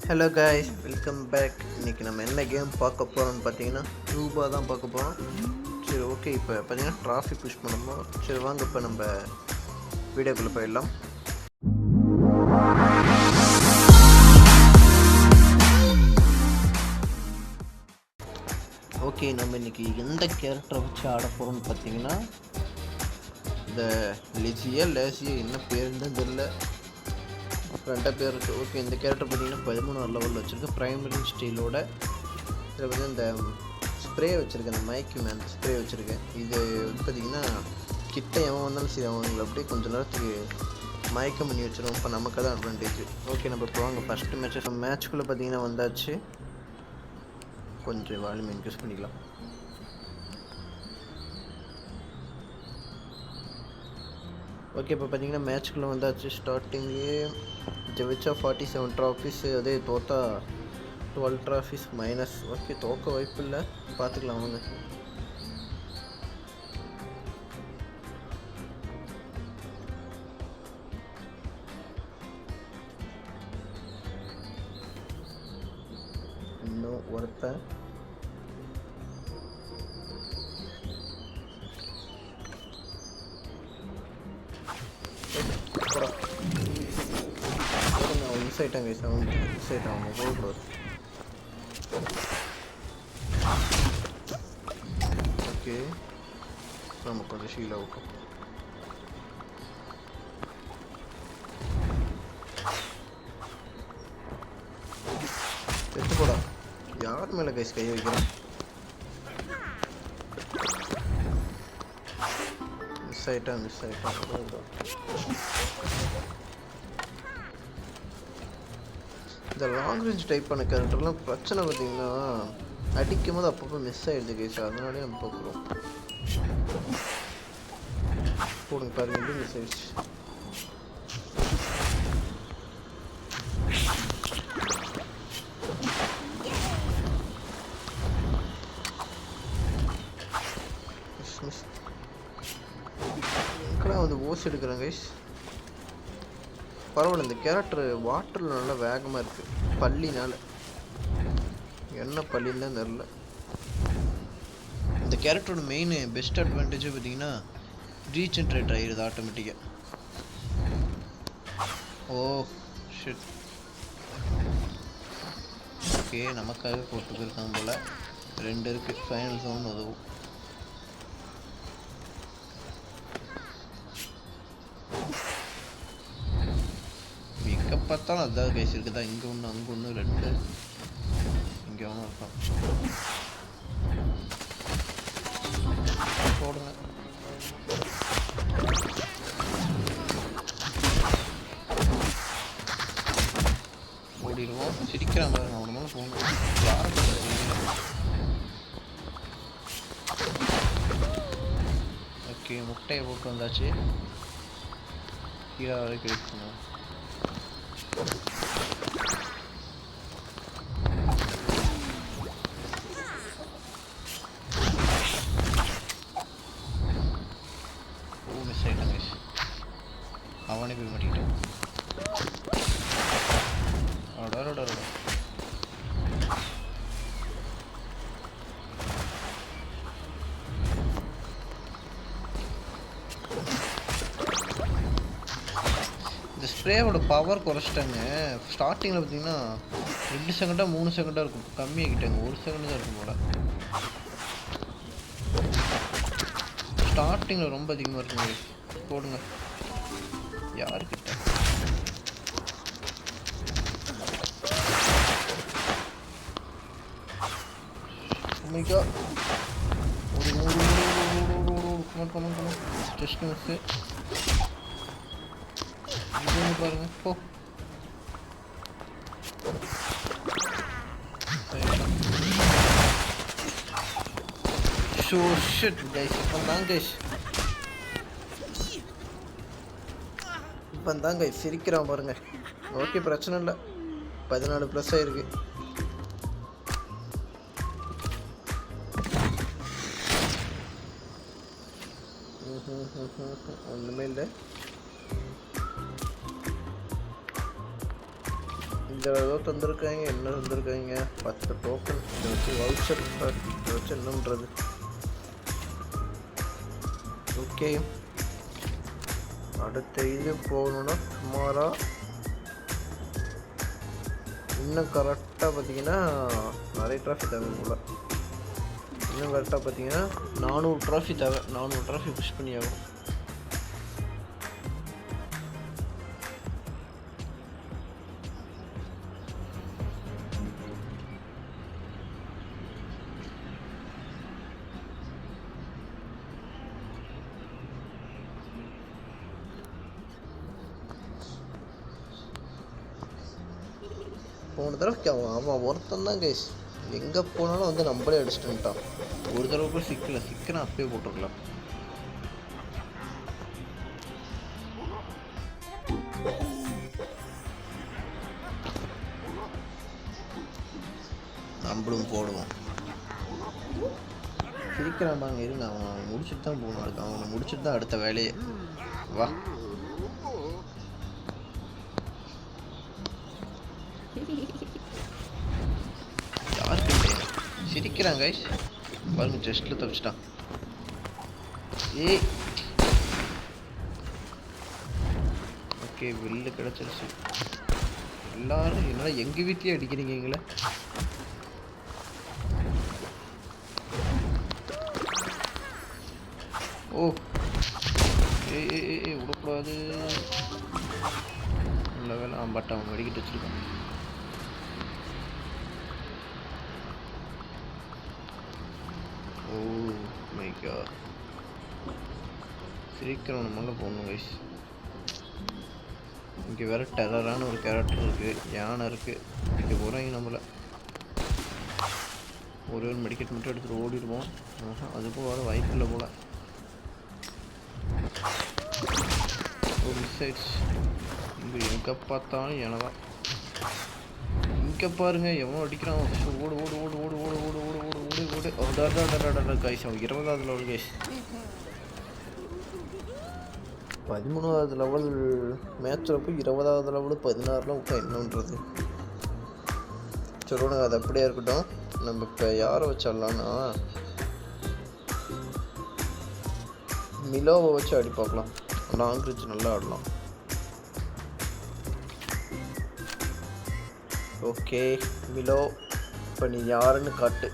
Hello guys, welcome back. இன்றைக்கி நம்ம என்ன கேம் பார்க்க போகிறோம்னு பார்த்தீங்கன்னா ரூபா தான் பார்க்க போகிறோம். சரி, ஓகே. இப்போ பார்த்தீங்கன்னா ட்ராஃபி புஷ் பண்ணணும். சரி வாங்க, இப்போ நம்ம வீடியோக்குள்ளே போயிடலாம். ஓகே, நம்ம இன்றைக்கி எந்த கேரக்டரை வச்சு ஆட போகிறோம்னு பார்த்தீங்கன்னா இந்த லேசியா என்ன பேருன்னு தெரியல, 2 பேர் இருக்குது. ஓகே, இந்த கேரக்டர் பார்த்தீங்கன்னா 13 லெவலில் வச்சுருக்கேன். ப்ரைமரி ஸ்டீலோட இதில் வந்து இந்த ஸ்ப்ரே வச்சுருக்கேன், இந்த மைக்கி மேன் ஸ்ப்ரே வச்சுருக்கேன். இது வந்து பார்த்திங்கன்னா கிட்ட எவன் வந்தாலும் சரி அவங்களை அப்படியே கொஞ்சம் நேரத்துக்கு மயக்கம் பண்ணி வச்சுருவோம். இப்போ நமக்கு தான் அட்வான்டேஜ். ஓகே, நம்ம இப்போ வாங்க ஃபஸ்ட்டு மேட்ச்குள்ளே பார்த்திங்கன்னா வந்தாச்சு. கொஞ்சம் வால்யூம் இன்க்ரீஸ் பண்ணிக்கலாம். ஓகே, இப்போ பார்த்தீங்கன்னா மேட்ச்குள்ளே வந்தாச்சு. ஸ்டார்டிங்கே ஜெயிச்சா 47 ட்ராஃபிஸ், அதே தோத்தா 12 ட்ராஃபிஸ் மைனஸ். ஓகே, தோக்க வாய்ப்பு இல்லை, பார்த்துக்கலாம் அவங்க. இன்னும் ஒருத்தன் மிஸ் ஆகிட்டாங்க. மிஸ் ஆகிட்டாங்க, போகக்கூடாது. ஓகே, நம்ம கொஞ்சம் ஷீல் அவுட்டோம். எடுத்து போடா. யார் மேலே கைஸ் கை வைக்கிறேன்? மிஸ் ஆகிட்டான். இந்த லாங் ரேஞ்ச் டைப் பண்ண கேரக்டர்லாம் பிரச்சனை பார்த்தீங்கன்னா அடிக்கும் போது அப்பப்போ மிஸ் ஆகிடுது கைஸ். அதனாலே நம்ம பார்க்குறோம். போடுங்க பாருங்க, எப்படி மிஸ் ஆயிடுச்சு. இங்கெல்லாம் வந்து ஓஸ் எடுக்கிறேன் கைஸ். பரவாயில்ல, இந்த கேரக்டர் வாட்டரில் நல்லா வேகமாக இருக்குது. பள்ளினால என்ன பள்ளின்னு தான் தெரில. இந்த கேரக்டரோட மெயின் பெஸ்ட் அட்வான்டேஜ் பார்த்தீங்கன்னா ரீஜென்ரேட் ஆகிடுது ஆட்டோமேட்டிக்காக. Oh shit. ஓகே, நமக்காக போட்டு போயிருக்காங்க போல். 2 இருக்குது. ஃபைனல் சவுண்ட் உதவும். பார்த்தாலும் அதாவது கைஸ் இருக்குதா. இங்கே ஒன்று, அங்கே ஒன்று, 2 இங்கே ஒன்று இருக்கான். போடுங்க. ஓடிடுவோம். சிரிக்கிற மாதிரி நான் உடனே போகணும். ஓகே, முட்டையை போட்டு வந்தாச்சு. கீழே வரைக்கும் கிடைக்கணும். அவனே போய் மாட்டிக்கிட்டான். இந்த ஸ்ப்ரேவோட பவர் குறைச்சிட்டாங்க. ஸ்டார்டிங்கில் பார்த்தீங்கன்னா 2 செகண்டாக 3 செகண்டாக இருக்கும். கம்மியாகிட்டாங்க. 1 செகண்ட் தான் இருக்கும் போல. ஸ்டார்டிங்கில் ரொம்ப அதிகமாக இருக்குங்க. போடுங்க. யாருக்கிட்ட ஜஸ்ட் மிஸ்ஸு. பாருங்க. போ. Show shit guys. இப்போ தாங்க சிரிக்கிறான் பாருங்க. ஓகே, பிரச்சனை இல்லை. 14+ ஆயிருக்கு. ஒன்றுமே இல்லை. இதில் ஏதோ தந்திருக்காங்க. என்ன தந்திருக்காங்க? 10 டோக்கன். இதை வச்சு வவுச்சர். இதை வச்சு என்ன பண்ணுறது? ஓகே, அடுத்த இது போகணுன்னா சுமாராக இன்னும் கரெக்டாக பார்த்தீங்கன்னா நிறைய ட்ராஃபி தேவை போல். இன்னும் கரெக்டாக பார்த்தீங்கன்னா 400 ட்ராஃபி தேவை. 400 ட்ராஃபி புஷ் பண்ணி ஆகும். போன தடவைக்கு அவன் ஒருத்தன் தான் கைஸ். எங்கே போனாலும் வந்து நம்மளே அடிச்சுட்டுட்டான். ஒரு தடவை கூட சிக்கன அப்பயே போட்டுருக்கலாம். நம்மளும் போடுவோம். சிரிக்கிறான்பாங்க. இருங்க, அவன் முடிச்சுட்டு தான் போகணும். அதுக்கு அவனை முடிச்சுட்டு தான் அடுத்த வேலையே. வா, சிரிக்கிறான் கைஸ். பாருங்க, ஜஸ்ட்ல தப்பிச்சிட்டான். ஏய், ஓகே, வெளில கிடச்சிருச்சு. எல்லாரும் என்னடா எங்கள் வீட்லேயே அடிக்கிறீங்க எங்களை? ஓ, ஏய் விடக்கூடாது. நல்ல வேலை. பட் அவன் வெடிக்கிட்டு வச்சுருக்கான். ஓ மை காட், சிரிக்கிறவன் மேலே போகணும் கைஸ். இங்கே வேறு டெரரான ஒரு கேரக்டர் இருக்குது. யானை இருக்குது. இங்கே போகிறாங்க நம்மளை. ஒரு மெடிக்கெட் மட்டும் எடுத்துகிட்டு ஓடிடுவோம். அதுக்கும் வர வாய்ப்பில்லை போல். ஒரு மிஸ் ஆயிடுச்சு. இங்கே எங்கே பார்த்தாலும் எனதான். இங்கே பாருங்க, எவனோ அடிக்கிறான். ஓடு ஓடு ஓடு ஓடு ஓடு ஓடு ஓடு ஓடு ஓடு ஓடு ஓடு கைஸ். அவன் 20வது லெவல் கைஸ். 13வது லெவல் மேட்சில் போய் 20வது லெவலு 16லாம் விட்டா என்னன்றது. சொல்லுங்க, அது அப்படியே இருக்கட்டும். நம்ம இப்போ யாரை வச்சிடலான்னா மிலோவை வச்சு ஆடி பார்க்கலாம். லாங் ரேஞ்ச் நல்லா ஆடலாம். ஓகே மிலோ, இப்போ நீ யாருன்னு காட்டு.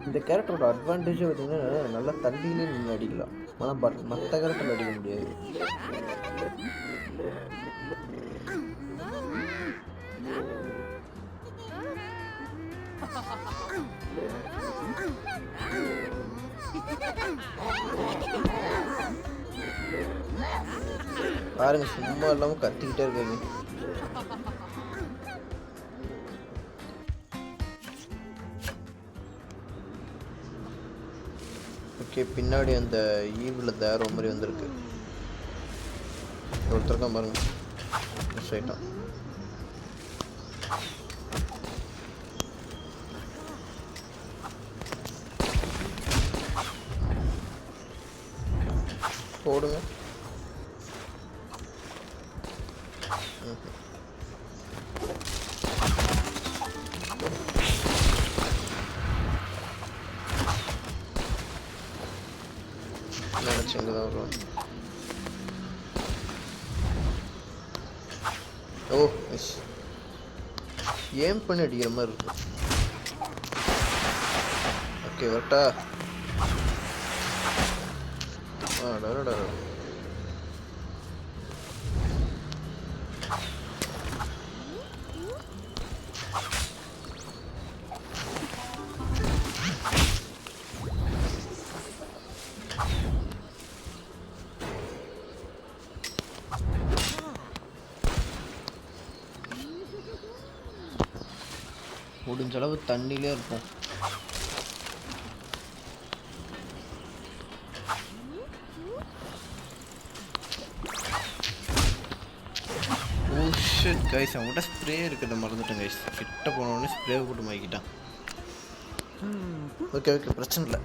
இந்த கேரக்டரோட அட்வான்டேஜ் பார்த்தீங்கன்னா நல்லா தண்ணியிலே நின்று அடிக்கலாம். ஆனால் மற்ற கேரக்டரில் அடிக்க முடியாது. பாருங்க, சும்மா இல்லாமல் கத்திக்கிட்டே இருக்காங்க. ஓகே, பின்னாடி அந்த ஈவில் தேரோ மாதிரி வந்திருக்கு. ஒருத்தருக்கான் பாருங்க, மிஸ் ஆயிட்டான். போடுங்க. நினைச்சுங்க தான் வரும். ஓ மிஸ். ஏம் பண்ணி அடிக்கிற மாதிரி இருக்கு. ஓகே வரட்டா. முடிஞ்ச அளவு தண்ணியிலே இருக்கும். ஓ ஷிட் கைஸ், அவங்ககிட்ட ஸ்ப்ரே இருக்கிறத மறந்துட்டேன் கைஸ். கிட்ட போனோடனே ஸ்ப்ரே போட்டு மாக்கிட்டான். ஓகே ஓகே, பிரச்சனை இல்லை.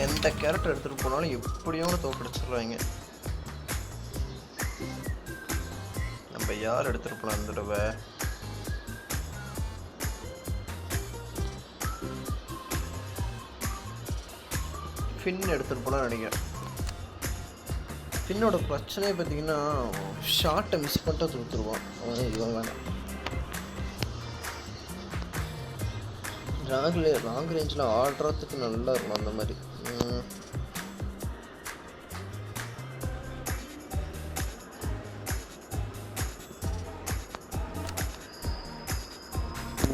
எந்த கேரக்டர் எடுத்துகிட்டு போனாலும் எப்படியும் தோக்கடிச்சிடுறாங்க. நம்ம யார் எடுத்துகிட்டு போகலாம் இந்த தடவை? ஃபின் எடுத்துகிட்டு போனால் நினைக்கிறேன். ஃபின்னோட பிரச்சனையை பார்த்தீங்கன்னா ஷார்ட்டை மிஸ் பண்ணிட்டா தூத்துருவான். இவன் வேணாம். லாங் ரேஞ்சில் ஆடுறதுக்கு நல்லா இருக்கும் அந்த மாதிரி.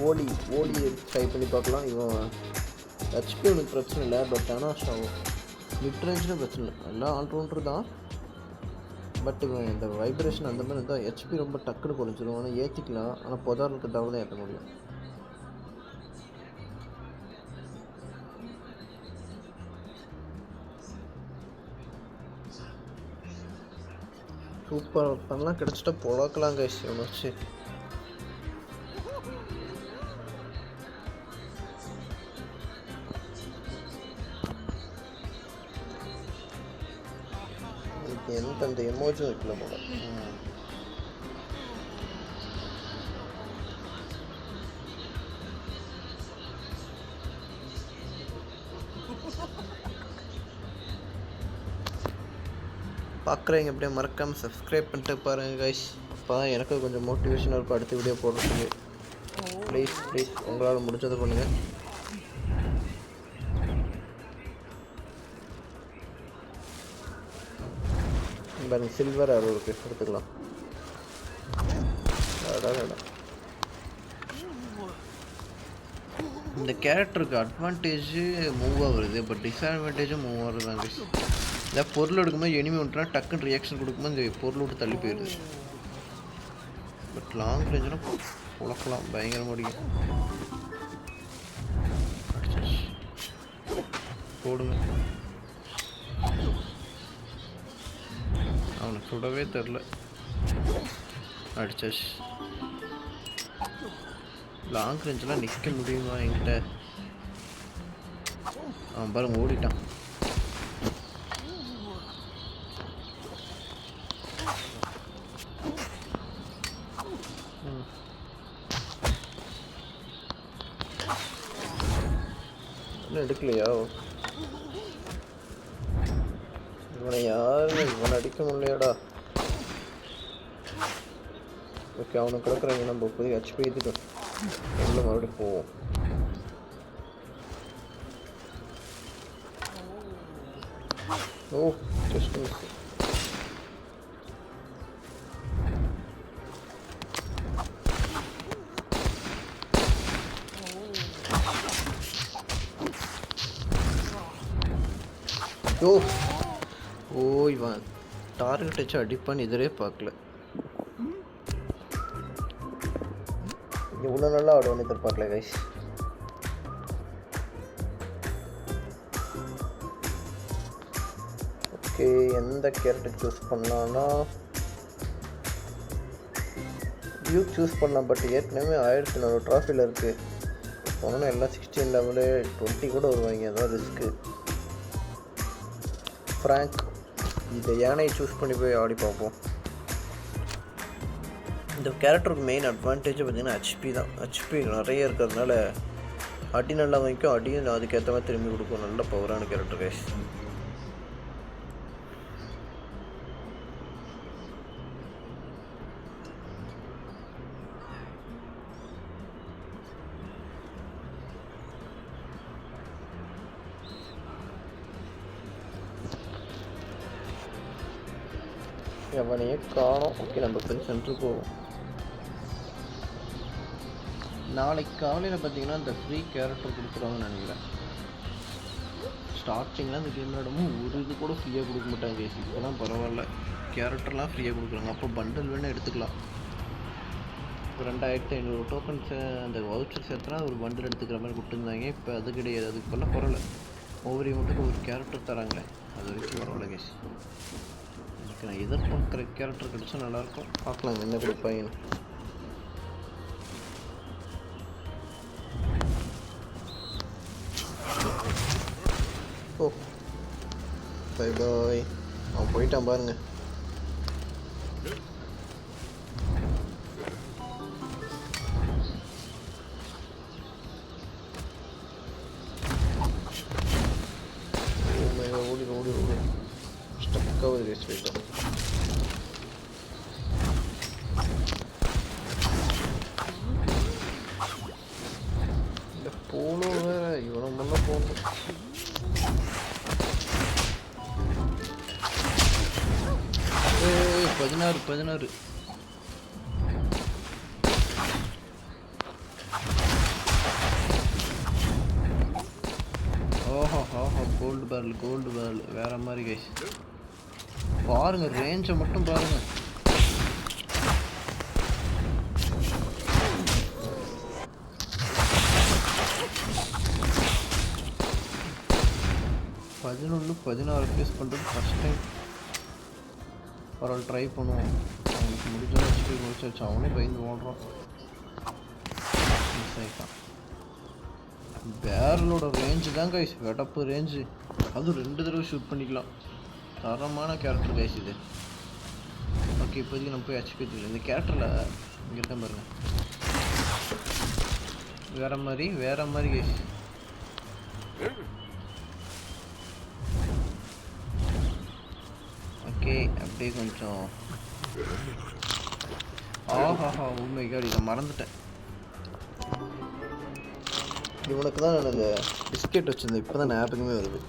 ஓடி ட்ரை பண்ணி பார்க்கலாம். இவன் ஹெச்பி ஒன்றுக்கு பிரச்சனை இல்லை, பட் ஆனால் மிட் ரேஞ்சில் பிரச்சனை இல்லை. எல்லாம் ஆல்ரவுண்டர் தான், பட் இவன் இந்த வைப்ரேஷன் அந்த மாதிரி இருந்தால் ஹெச்பி ரொம்ப டக்குன்னு குறைஞ்சிடும். ஆனால் ஏற்றிக்கலாம், ஆனால் புதார் இருக்கிறதால தான் ஏற்ற முடியும். சூப்பர் வெப்பன்லாம் கிடச்சிட்டா பொழக்கலாம் கைஸ். இவனை வச்சு எந்த அந்த எமோஜும் வைக்கல போல. பார்க்குறவங்க எப்படியே மறக்காமல் சப்ஸ்கிரைப் பண்ணிட்டு பாருங்கள் கைஸ். அப்போ தான் எனக்கு கொஞ்சம் மோட்டிவேஷனாக இருக்கும் அடுத்த வீடியோ போடுறதுக்கு. ப்ளீஸ் உங்களால் முடிஞ்சதை பண்ணுங்கள். பாருங்க, சில்வர் ஆரோ இருக்குது, எடுத்துக்கலாம். இந்த கேரக்டருக்கு அட்வான்டேஜ் மூவாக வருது, பட் டிஸ்அட்வான்டேஜும் மூவ் வருதாங்க. இந்த பொருள் எடுக்கும்போது எனிமி விட்டுனா டக்குன்னு ரியாக்ஷன் கொடுக்கும்போது இந்த பொருள் விட்டு தள்ளி போயிடுது. பட் லாங் ரேஞ்சுனா உழக்கலாம், பயங்கரமாக முடியும். போடுங்க. அவனுக்கு சுடவே தெரில, அடிச்சாச்சு. லாங் ரேஞ்செலாம் நிற்க முடியுமா என்கிட்ட? அவன் பாருங்க ஓடிட்டான். இன்னும் எடுக்கலையா? இவனை யாருமே இவனை அடிக்க முடியலையாடா. ஓகே, அவனை கிடக்குறாங்க. நம்ம போய் ஹெச்பி இதுக்கு உள்ள மறுபடியும் போவோம். ஓ ஜஸ்ட் மிஸ். ஓ இவன் டார்கெட் வச்சு அடிப்பான்னு எதிரே பார்க்கல. இவ்வளோ நல்லா ஆடுவான்னு எதிர்பார்க்கல கைஸ். ஓகே, எந்த கேரக்டர் சூஸ் பண்ணலான்னா டியூக் சூஸ் பண்ணலாம். பட் ஏற்கனவே 1400 ட்ராஃபியில் இருக்குது. போனோன்னா எல்லாம் 16 லெவலு 20 கூட வருவாங்க. அதான் ரிஸ்க்கு. ஃப்ராங்க், இந்த யானையை சூஸ் பண்ணி போய் ஆடி பார்ப்போம். இந்த கேரக்டருக்கு மெயின் அட்வான்டேஜ் பார்த்திங்கன்னா ஹெச்பி தான். ஹெச்பி நிறைய இருக்கிறதுனால அடி நல்லா வாங்கிக்கும், அடியும் அதுக்கேற்ற மாதிரி திரும்பி கொடுக்கும். நல்ல பவரான கேரக்டர் கைஸ். எவனையே காணோம். ஓகே, நம்ம போய் சென்டர் போவோம். நாளைக்கு காலையில் பார்த்தீங்கன்னா இந்த ஃப்ரீ கேரக்டர் கொடுக்குறாங்கன்னு நினைக்கிறேன். ஸ்டார்டிங்கில் அந்த கேம் விளாடமும் ஒரு இது கூட ஃப்ரீயாக கொடுக்க மாட்டாங்க கேஸ். இப்போலாம் பரவாயில்ல, கேரக்டர்லாம் ஃப்ரீயாக கொடுக்குறாங்க. அப்போ பண்டல் வேணால் எடுத்துக்கலாம். இப்போ 2500 டோக்கன்ஸ் அந்த வவுச்சர் சேர்த்துனா ஒரு பண்டல் எடுத்துக்கிற மாதிரி கொடுத்துருந்தாங்க. இப்போ அது கிடையாது. அதுக்கு இப்போல்லாம் பரவாயில்ல, ஒவ்வொரு இவன்ட்டுக்கு ஒரு கேரக்டர் தராங்களே, அது வரைக்கும் பரவாயில்ல கேஸ். எனக்கு நான் எதிர்பார்க்குற கேரக்டர் கிடச்சா நல்லாயிருக்கும். பார்க்கலாம் என்ன கொடுப்பாங்கன்னு. ஓ பை பாய். அவன் போயிட்டான் பாருங்க. ஓடி ஓடி ஓடி ஸ்டக்காக ரேஸ் போயிட்டான். இந்த போனோ வேற இவனை முன்ன போகணும். பதினாறு 16. ஓஹோ ஓஹோ கோல்டு பேரல் வேற மாதிரி கைஸ். பாருங்க ரேஞ்சை மட்டும் பாருங்க. பதினொன்று 16 பேஸ் பண்ணுறது ஃபஸ்ட் டைம். பரவாயில்ல ட்ரை பண்ணுவோம். அவனுக்கு முடிஞ்சாலும் ஹெச்பி முடிச்சாச்சு. அவனே பயந்து ஓடுறான். மிஸ் ஆகிட்டான். பேரலோட ரேஞ்சு தான் கைஸ் வெடப்பு ரேஞ்சு. அதுவும் 2 தடவை ஷூட் பண்ணிக்கலாம். தரமான கேரக்டர் கைஸ் இது. ஓகே இப்போதைக்கு நம்ம போய் ஹெச்பி எடுத்துக்கலாம். இந்த கேரக்டரில் இங்கே இருக்க பாருங்க வேற மாதிரி கைஸ். ஓகே அப்படியே கொஞ்சம் ஆஹாஹா உண்மை காடி இதை மறந்துட்டேன். இவனுக்கு தான் நான் இந்த பிஸ்கெட் வச்சுருந்தேன். இப்போ தான் ஞாபகமே வருது.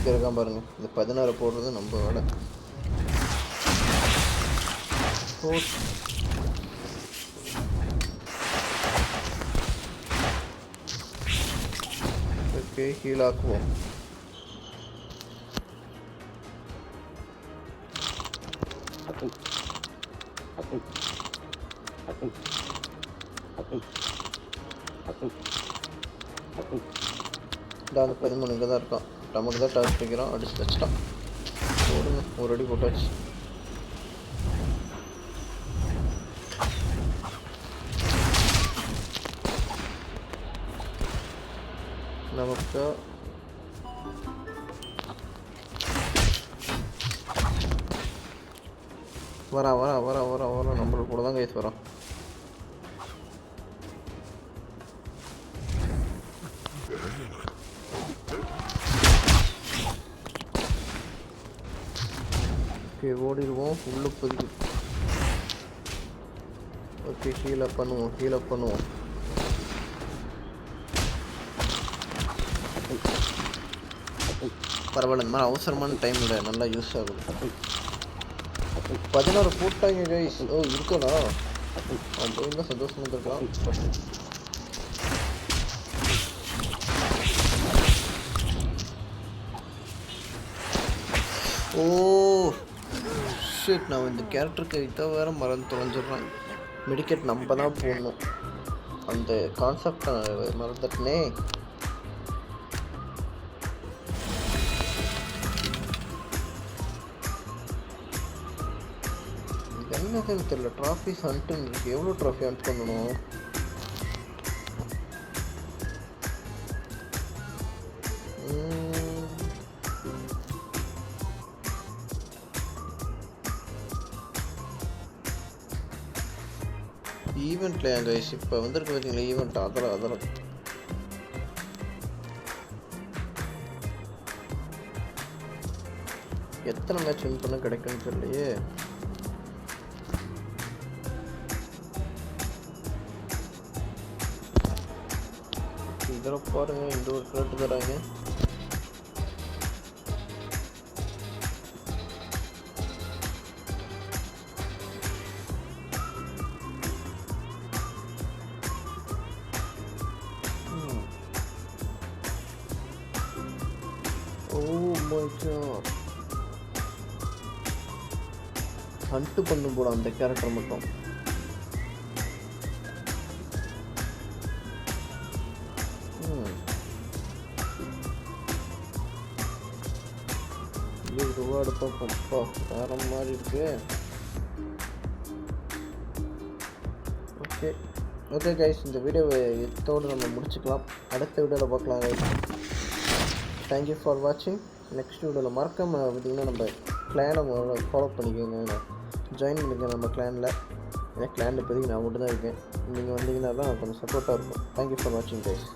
இருக்கான் பாருங்க. இந்த 16 போடுறது நம்ம வேலை. ஓகே ஹீல் ஆக்குவோம். அந்த 13 இங்கே தான் இருக்கான். நமக்கு தான் டாஸ் வைக்கிறான். அடிச்சு வச்சிட்டான். போடுங்க ஒரு அடி போட்டாச்சு. நமக்கு வரா நம்மளுக்கு கூட தான் கைஸ் வரோம். ஓகே ஓடிடுவோம். உள்ள போதிக்கு. ஓகே ஹீல் அப் பண்ணுவோம். பரவாயில்ல இந்த மாதிரி அவசரமான டைமில் நல்லா யூஸ் ஆகுது. 16 போட்டாங்க கைஸ். ஓ இருக்கணா அவன் போயிருந்தால் சந்தோஷமாக இருக்கலாம். ஓ ஷிட் நான் இந்த கேரக்டருக்கு இதை வேறு மறந்து தொலைஞ்சிடுறேன். மெடிக்கெட் நம்ம தான் போடணும். அந்த கான்செப்டை மறந்துட்டனே. என்னதுன்னு தெரியல. ட்ராஃபிஸ் ஹண்ட்டுன்னு இருக்கு. எவ்வளோ ட்ராஃபி ஹண்ட் பண்ணணும்? ஈவெண்ட்லையா கைஸ் இப்போ வந்திருக்கு பார்த்தீங்களா ஈவெண்ட். அதெல்லாம் எத்தனை மேட்ச் வின் பண்ண கிடைக்குன்னு தெரியலையே. இதில் பாருங்க இந்த ஒரு கிரெட்டு தராங்க. ஹண்ட் பண்ணும் போட அந்த கேரக்டர் மட்டும். ரிவார்டு பார்ப்போம்ப்பா வேற மாதிரி இருக்கு. ஓகே ஓகே கைஸ், இந்த வீடியோவை இதோடு நம்ம முடிச்சுக்கலாம். அடுத்த வீடியோவில் பார்க்கலாம் கைஸ். தேங்க்யூ ஃபார் வாட்சிங். நெக்ஸ்ட் வீடியோவில் மறக்காமல் பார்த்திங்கன்னா நம்ம கிளானை ஃபாலோ பண்ணிக்கோங்க, ஜாயின் பண்ணிக்கோங்க நம்ம கிளானில். ஏன்னா கிளானில் இப்போதைக்கு நான் மட்டும் தான் இருக்கேன். நீங்கள் வந்தீங்கன்னா தான் கொஞ்சம் சப்போர்ட்டாக இருக்கும். தேங்க்யூ ஃபார் வாட்சிங் கைஸ்.